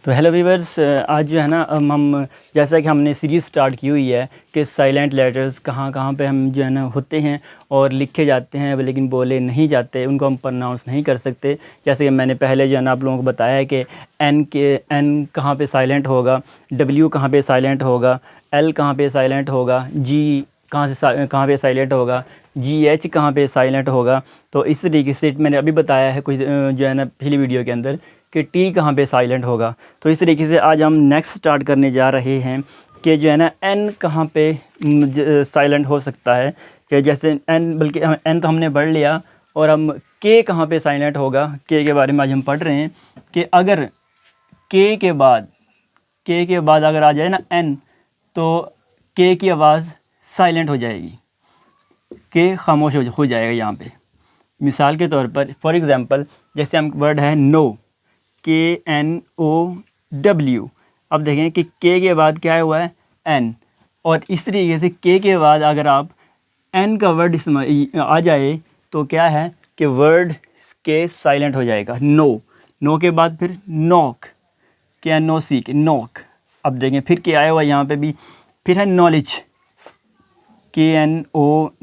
तो hello viewers, आज जो है ना हम जैसा कि हमने सीरीज़ स्टार्ट की हुई है कि साइलेंट लेटर्स कहाँ कहाँ पे हम जो है ना होते हैं और लिखे जाते हैं लेकिन बोले नहीं जाते, उनको हम प्रोनाउंस नहीं कर सकते। जैसे कि मैंने पहले जो है ना आप लोगों को बताया है कि एन कहाँ पे साइलेंट होगा, डब्ल्यू कहाँ पे साइलेंट होगा, एल कहाँ पे साइलेंट होगा, जी कहाँ पे साइलेंट होगा, जी एच कहाँ पे साइलेंट होगा। तो इस तरीके से मैंने अभी बताया है कुछ जो है ना पिछली वीडियो के अंदर कि टी कहाँ पे साइलेंट होगा। तो इस तरीके से आज हम नेक्स्ट स्टार्ट करने जा रहे हैं कि जो है ना एन कहाँ पे साइलेंट हो सकता है। कि जैसे एन, बल्कि एन तो हमने पढ़ लिया, और हम के कहाँ पे साइलेंट होगा, के बारे में आज हम पढ़ रहे हैं कि अगर के के बाद अगर आ जाए ना एन, तो के की आवाज़ साइलेंट हो जाएगी, के खामोश हो जाएगा यहाँ पे। मिसाल के तौर पर फॉर एग्ज़ाम्पल जैसे हम वर्ड है नो, KNOW। अब देखें कि के बाद क्या हुआ है, एन, और इस तरीके से के बाद अगर आप एन का वर्ड आ जाए तो क्या है कि वर्ड के साइलेंट हो जाएगा। नो के बाद फिर नॉक, KNOC के नॉक। अब देखें फिर क्या आया हुआ यहाँ पे भी, फिर है नॉलेज, KNOWLEDGE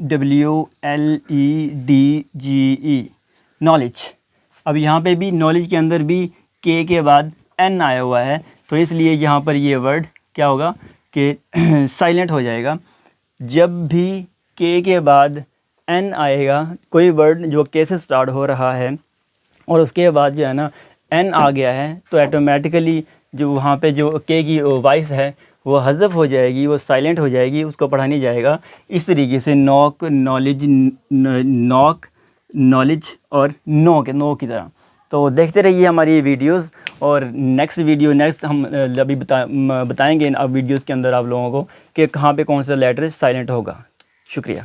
नॉलेज। अब यहाँ पे भी नॉलेज के अंदर भी के बाद एन आया हुआ है, तो इसलिए यहाँ पर ये वर्ड क्या होगा कि साइलेंट हो जाएगा। जब भी के बाद एन आएगा, कोई वर्ड जो के से स्टार्ट हो रहा है और उसके बाद जो है ना एन आ गया है, तो ऑटोमेटिकली जो वहाँ पे जो के की वॉइस है वो हज़फ हो जाएगी, वो साइलेंट हो जाएगी, उसको पढ़ा नहीं जाएगा। इस तरीके से नॉक, नॉलेज और नो की तरह। तो देखते रहिए हमारी ये वीडियोस, और नेक्स्ट हम अभी बताएंगे अब वीडियोस के अंदर आप लोगों को कि कहाँ पे कौन सा लेटर साइलेंट होगा। शुक्रिया।